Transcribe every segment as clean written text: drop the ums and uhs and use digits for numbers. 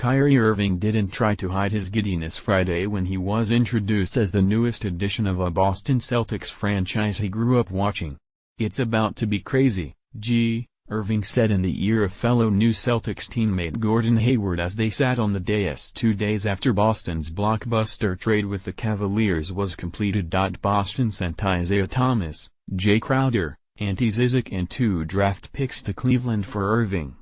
Kyrie Irving didn't try to hide his giddiness Friday when he was introduced as the newest addition of a Boston Celtics franchise he grew up watching. "It's about to be crazy, Irving said in the ear of fellow new Celtics teammate Gordon Hayward as they sat on the dais 2 days after Boston's blockbuster trade with the Cavaliers was completed. Boston sent Isaiah Thomas, Jay Crowder, Ante Zizic and 2 draft picks to Cleveland for Irving.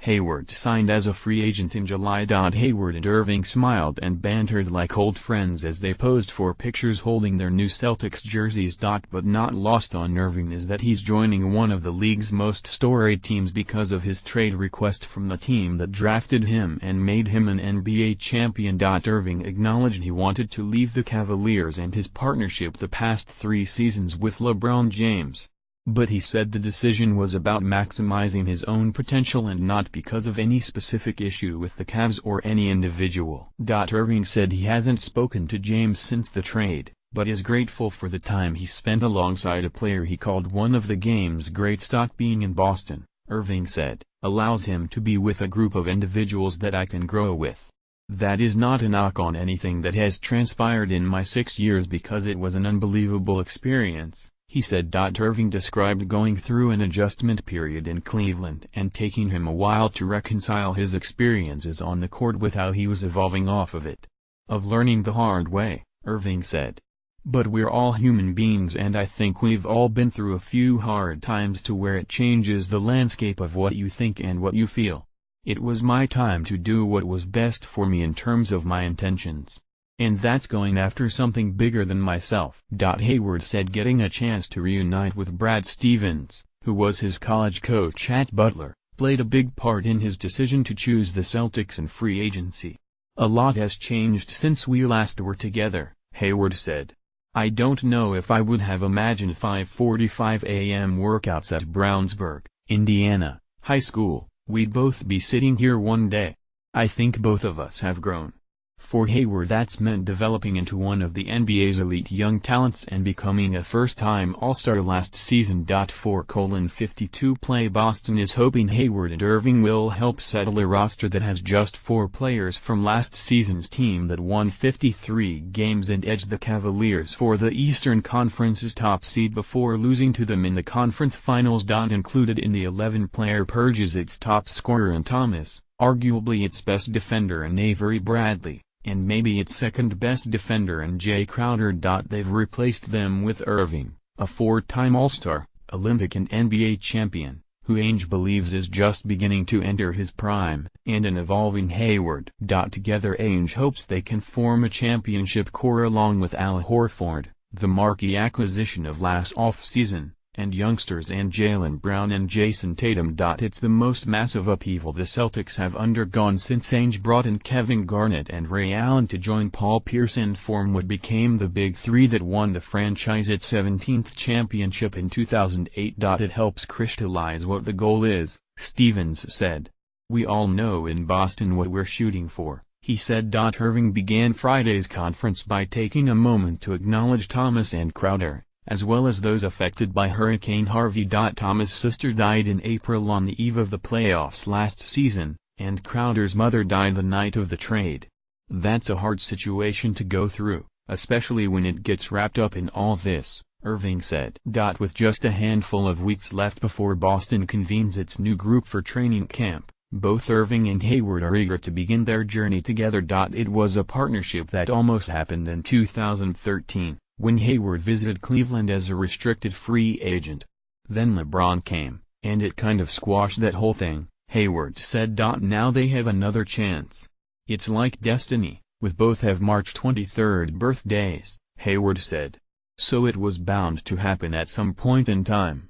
Hayward signed as a free agent in July. Hayward and Irving smiled and bantered like old friends as they posed for pictures holding their new Celtics jerseys. But not lost on Irving is that he's joining one of the league's most storied teams because of his trade request from the team that drafted him and made him an NBA champion. Irving acknowledged he wanted to leave the Cavaliers and his partnership the past 3 seasons with LeBron James. But he said the decision was about maximizing his own potential and not because of any specific issue with the Cavs or any individual. Irving said he hasn't spoken to James since the trade, but is grateful for the time he spent alongside a player he called one of the game's greats. Being in Boston, Irving said, allows him to be with a group of individuals that I can grow with. That is not a knock on anything that has transpired in my 6 years because it was an unbelievable experience, he said. Irving described going through an adjustment period in Cleveland and taking him a while to reconcile his experiences on the court with how he was evolving off of it. Of learning the hard way, Irving said. But we're all human beings and I think we've all been through a few hard times to where it changes the landscape of what you think and what you feel. It was my time to do what was best for me in terms of my intentions. And that's going after something bigger than myself. Hayward said getting a chance to reunite with Brad Stevens, who was his college coach at Butler, played a big part in his decision to choose the Celtics in free agency. A lot has changed since we last were together, Hayward said. I don't know if I would have imagined 5:45 a.m. workouts at Brownsburg, Indiana, high school. We'd both be sitting here one day. I think both of us have grown. For Hayward that's meant developing into one of the NBA's elite young talents and becoming a first-time All-Star last season. 4:52 play Boston is hoping Hayward and Irving will help settle a roster that has just 4 players from last season's team that won 53 games and edged the Cavaliers for the Eastern Conference's top seed before losing to them in the conference finals. Included in the 11-player purge is its top scorer in Thomas, arguably its best defender in Avery Bradley, and maybe its second-best defender in Jay Crowder. They've replaced them with Irving, a 4-time All-Star, Olympic and NBA champion, who Ainge believes is just beginning to enter his prime, and an evolving Hayward. Together Ainge hopes they can form a championship core along with Al Horford, the marquee acquisition of last offseason, and youngsters and Jaylen Brown and Jason Tatum. It's the most massive upheaval the Celtics have undergone since Ainge brought in Kevin Garnett and Ray Allen to join Paul Pierce and form what became the Big Three that won the franchise its 17th championship in 2008. It helps crystallize what the goal is, Stevens said. We all know in Boston what we're shooting for, he said. Irving began Friday's conference by taking a moment to acknowledge Thomas and Crowder, as well as those affected by Hurricane Harvey. Thomas' sister died in April on the eve of the playoffs last season, and Crowder's mother died the night of the trade. That's a hard situation to go through, especially when it gets wrapped up in all this, Irving said. With just a handful of weeks left before Boston convenes its new group for training camp, both Irving and Hayward are eager to begin their journey together. It was a partnership that almost happened in 2013. When Hayward visited Cleveland as a restricted free agent. Then LeBron came, and it kind of squashed that whole thing, Hayward said. Now they have another chance. It's like destiny, with both have March 23rd birthdays, Hayward said. So it was bound to happen at some point in time.